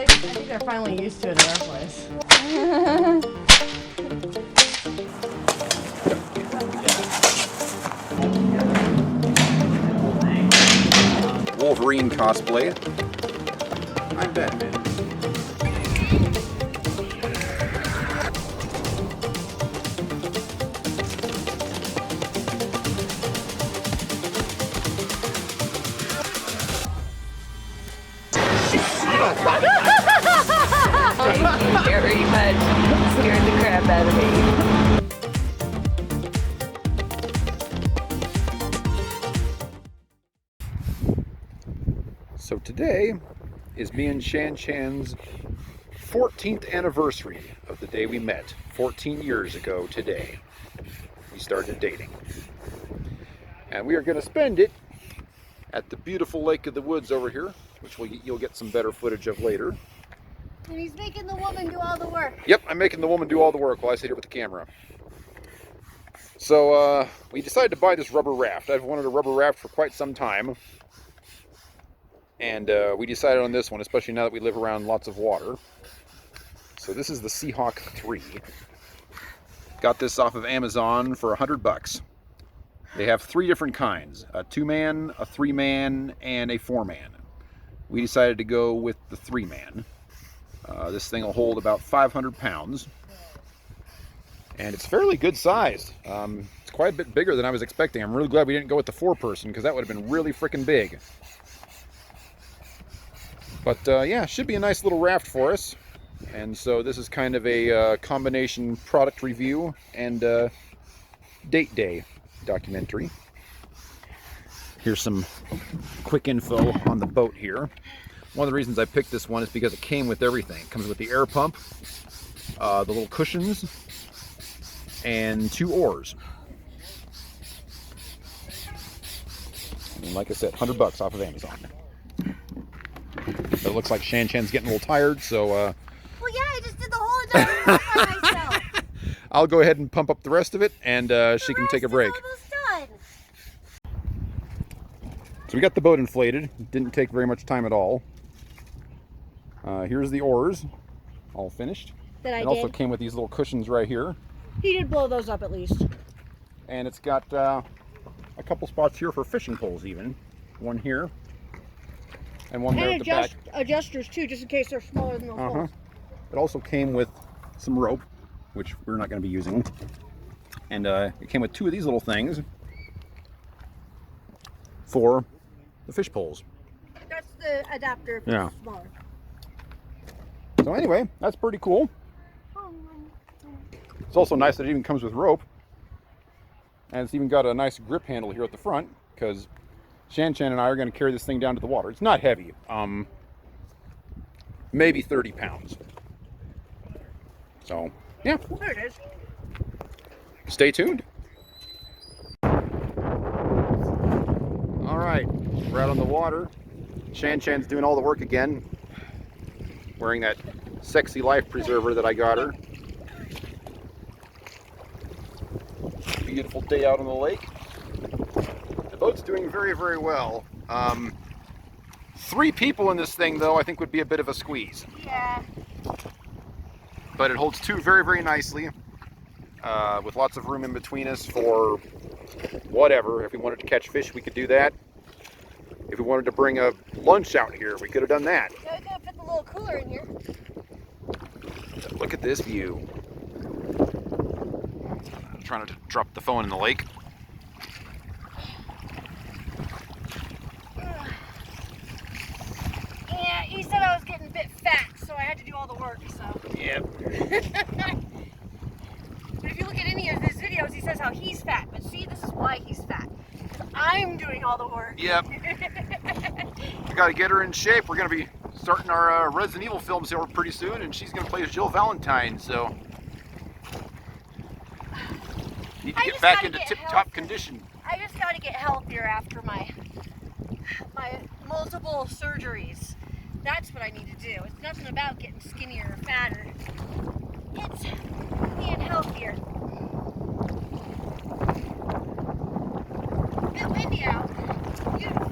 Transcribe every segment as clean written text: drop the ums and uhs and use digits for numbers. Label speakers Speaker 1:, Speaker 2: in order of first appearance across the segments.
Speaker 1: I think they're finally used to it in our place.
Speaker 2: Wolverine cosplay. I'm Batman.
Speaker 3: Thank you very much. Scared the crap out of me.
Speaker 2: So today is me and Shan Chan's 14th anniversary of the day we met. 14 years ago today, we started dating. And we are going to spend it at the beautiful Lake of the Woods over here, which you'll get some better footage of later.
Speaker 1: And he's making the woman do all the work.
Speaker 2: Yep, I'm making the woman do all the work while I sit here with the camera. So we decided to buy this rubber raft. I've wanted a rubber raft for quite some time. And we decided on this one, especially now that we live around lots of water. So this is the Seahawk 3. Got this off of Amazon for $100. They have 3 different kinds, a 2-man, a 3-man, and a 4-man. We decided to go with the 3-man. This thing will hold about 500 pounds. And it's fairly good sized. It's quite a bit bigger than I was expecting. I'm really glad we didn't go with the 4-person, because that would have been really freaking big. But yeah, should be a nice little raft for us. And so this is kind of a combination product review and date day documentary. Here's some quick info on the boat here. One of the reasons I picked this one is because it came with everything. It comes with the air pump, the little cushions, and 2 oars. And like I said, $100 off of Amazon. It looks like Shan Chan's getting a little tired, so
Speaker 1: Well, yeah, I just did the whole entire thing by myself.
Speaker 2: I'll go ahead and pump up the rest of it, and she can take a break.
Speaker 1: Almost done.
Speaker 2: So we got the boat inflated. It didn't take very much time at all. Here's the oars, all finished.
Speaker 1: That
Speaker 2: it also came with these little cushions right here.
Speaker 1: He did blow those up at least.
Speaker 2: And it's got a couple spots here for fishing poles even. One here. And one there at the back.
Speaker 1: Adjusters too, just in case they're smaller than those poles.
Speaker 2: It also came with some rope, which we're not going to be using. And it came with 2 of these little things for the fish poles.
Speaker 1: That's the adapter if it's smaller.
Speaker 2: So anyway, that's pretty cool. It's also nice that it even comes with rope. And it's even got a nice grip handle here at the front, because Shan Chan and I are going to carry this thing down to the water. It's not heavy. Maybe 30 pounds. So, yeah.
Speaker 1: There it is.
Speaker 2: Stay tuned. All right, we're out on the water. Shan Chan's doing all the work again, wearing that sexy life preserver that I got her. Beautiful day out on the lake. The boat's doing very, very well. 3 people in this thing, though, I think would be a bit of a squeeze.
Speaker 1: Yeah.
Speaker 2: But it holds 2 very, very nicely, with lots of room in between us for whatever. If we wanted to catch fish, we could do that. If we wanted to bring a lunch out here, we could have done that.
Speaker 1: Yeah, we gotta put the little cooler in here.
Speaker 2: Look at this view. I'm trying to drop the phone in the lake.
Speaker 1: Yeah, he said I was getting a bit fat, so I had to do all the work, so.
Speaker 2: Yep.
Speaker 1: But if you look at any of his videos, he says how he's fat. But see, this is why he's fat. I'm doing all the work.
Speaker 2: Yep. We got to get her in shape. We're going to be starting our Resident Evil films here pretty soon, and she's going to play as Jill Valentine, so need to get back into tip-top condition.
Speaker 1: I just got to get healthier after my multiple surgeries. That's what I need to do. It's nothing about getting skinnier or fatter. It's being healthier. A bit windy out. Beautiful.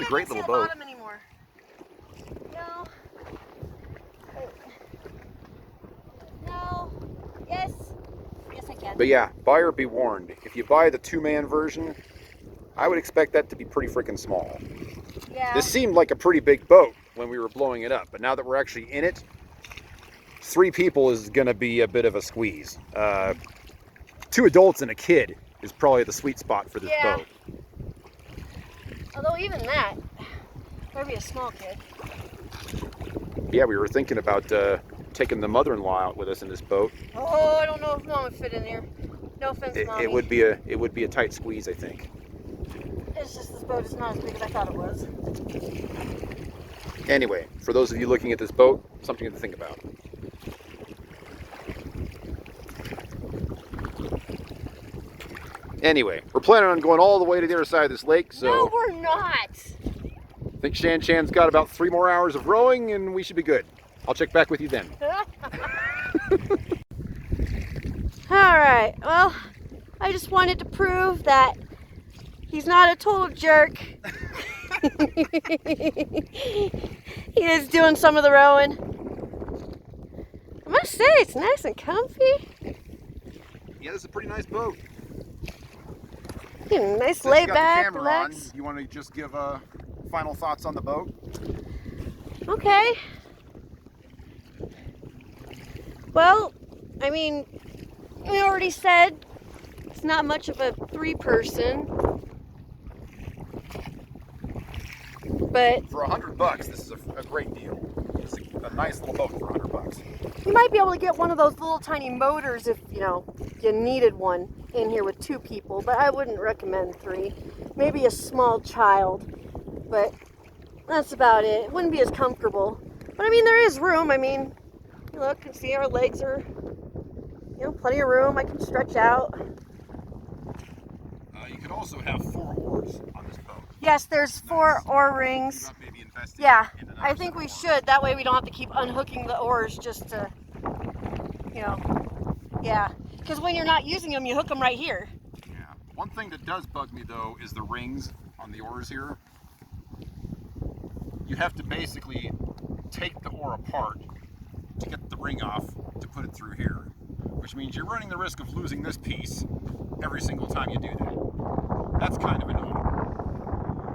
Speaker 2: a great little boat.
Speaker 1: Bottom anymore. No. No. Yes. Yes, I can.
Speaker 2: But yeah, buyer be warned. If you buy the 2-man version, I would expect that to be pretty freaking small.
Speaker 1: Yeah.
Speaker 2: This seemed like a pretty big boat when we were blowing it up, but now that we're actually in it, 3 people is going to be a bit of a squeeze. 2 adults and a kid is probably the sweet spot for this boat.
Speaker 1: Although even that, there'd be a small kid.
Speaker 2: Yeah, we were thinking about taking the mother-in-law out with us in this boat.
Speaker 1: Oh, I don't know if Mom would fit in here. No offense, Mommy.
Speaker 2: It would be a tight squeeze, I think.
Speaker 1: It's just this boat is not as big as I thought it was.
Speaker 2: Anyway, for those of you looking at this boat, something to think about. Anyway, we're planning on going all the way to the other side of this lake, so...
Speaker 1: No, we're not!
Speaker 2: I think Shan Chan's got about 3 more hours of rowing and we should be good. I'll check back with you then.
Speaker 1: Alright, well, I just wanted to prove that he's not a total jerk. He is doing some of the rowing. I must say, it's nice and comfy.
Speaker 2: Yeah, this is a pretty nice boat.
Speaker 1: Nice lay back, relax.
Speaker 2: You want to just give final thoughts on the boat?
Speaker 1: Okay. Well, I mean, we already said it's not much of a 3-person. But
Speaker 2: for $100, this is a great deal. It's a nice little boat for $100.
Speaker 1: You might be able to get one of those little tiny motors if, you needed one in here with 2 people, but I wouldn't recommend 3. Maybe a small child, but that's about it. It wouldn't be as comfortable. But I mean, there is room. I mean, look and see our legs are, plenty of room. I can stretch out.
Speaker 2: You could also have 4 oars on this boat.
Speaker 1: Yes, there's 4 oar rings. Yeah, I think we should. That way we don't have to keep unhooking the oars just to, yeah. Because when you're not using them, you hook them right here.
Speaker 2: Yeah. One thing that does bug me, though, is the rings on the oars here. You have to basically take the oar apart to get the ring off to put it through here, which means you're running the risk of losing this piece every single time you do that. That's kind of annoying.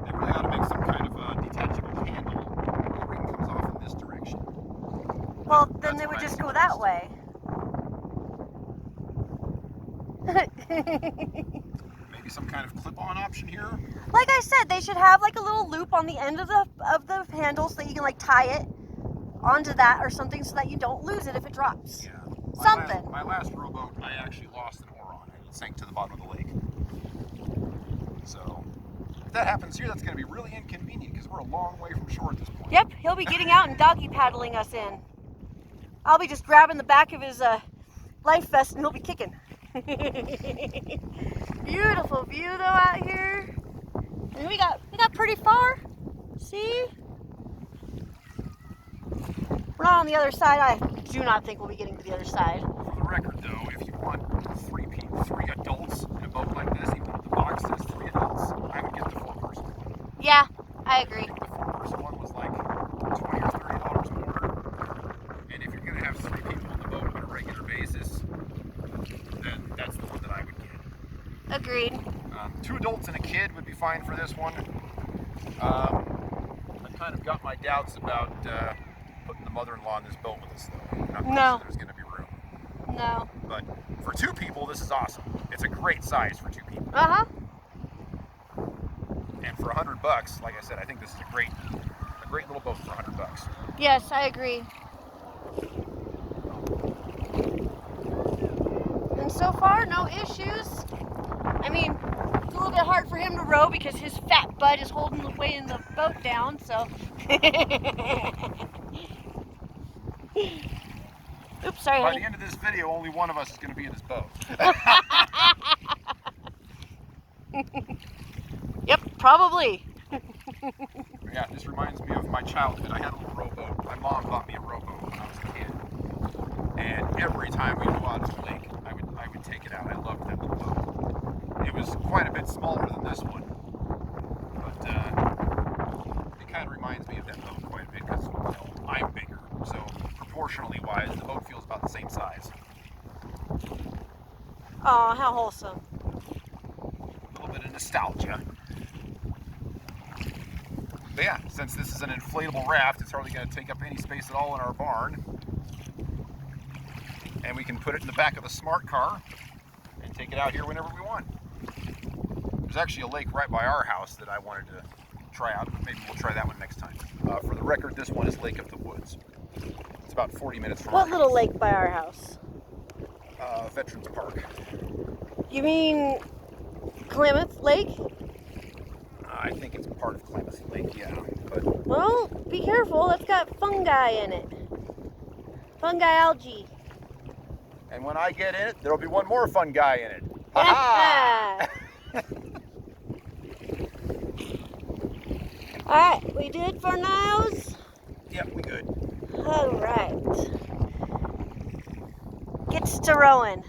Speaker 2: They really ought to make some kind of detachable handle where the ring comes off in this direction.
Speaker 1: Well, then they would just go that way.
Speaker 2: Maybe some kind of clip-on option here.
Speaker 1: Like I said, they should have like a little loop on the end of the handle so that you can like tie it onto that or something so that you don't lose it if it drops.
Speaker 2: Yeah.
Speaker 1: Something.
Speaker 2: My last rowboat, I actually lost an oar on it. It sank to the bottom of the lake. So, if that happens here, that's going to be really inconvenient because we're a long way from shore at this point.
Speaker 1: Yep, he'll be getting out and doggy paddling us in. I'll be just grabbing the back of his life vest and he'll be kicking. Beautiful view though out here. And we got pretty far. See? We're not on the other side. I do not think we'll be getting to the other side.
Speaker 2: For the record though, if you want 3 adults in a boat like this, even though the box says 3 adults, I would get the 4-person one.
Speaker 1: Yeah, I agree.
Speaker 2: The 4-person one was like $20 or $30 more. And if you're going to have 3 people in the boat on a regular basis, then that's the one that I would get.
Speaker 1: Agreed.
Speaker 2: 2 adults and a kid would be fine for this one. I kind of got my doubts about putting the mother-in-law in this boat with us, though. I'm not sure there's going to be room.
Speaker 1: No.
Speaker 2: But for 2 people, this is awesome. It's a great size for 2 people.
Speaker 1: Uh-huh.
Speaker 2: And for $100, like I said, I think this is a great little boat for $100.
Speaker 1: Yes, I agree. And so far, no issues. I mean, it's a little bit hard for him to row because his fat butt is holding the weight in the boat down, so. Oops, sorry,
Speaker 2: By
Speaker 1: honey.
Speaker 2: the end of this video, only one of us is going to be in this boat.
Speaker 1: Yep, probably.
Speaker 2: Yeah, this reminds me of my childhood. I had a little rowboat. My mom bought me a rowboat when I was a kid. And every time we go out to the lake, I would take it out. I loved that little boat. It was quite a bit smaller than this one. But proportionally wise, the boat feels about the same size.
Speaker 1: Oh, how wholesome.
Speaker 2: A little bit of nostalgia. But yeah, since this is an inflatable raft, it's hardly going to take up any space at all in our barn. And we can put it in the back of the smart car and take it out here whenever we want. There's actually a lake right by our house that I wanted to try out, but maybe we'll try that one next time. For the record, this one is Lake of the Woods. It's about 40 minutes from
Speaker 1: What
Speaker 2: our
Speaker 1: little
Speaker 2: house.
Speaker 1: lake by our house?
Speaker 2: Veterans Park.
Speaker 1: You mean Klamath Lake?
Speaker 2: I think it's part of Klamath Lake, yeah. But
Speaker 1: Well, be careful. It's got fungi in it. Fungi algae.
Speaker 2: and when I get in it, there'll be one more fun guy in it. Ha-ha!
Speaker 1: Alright, we did for nows?
Speaker 2: Yep, we good.
Speaker 1: Alright. Gets to rowing.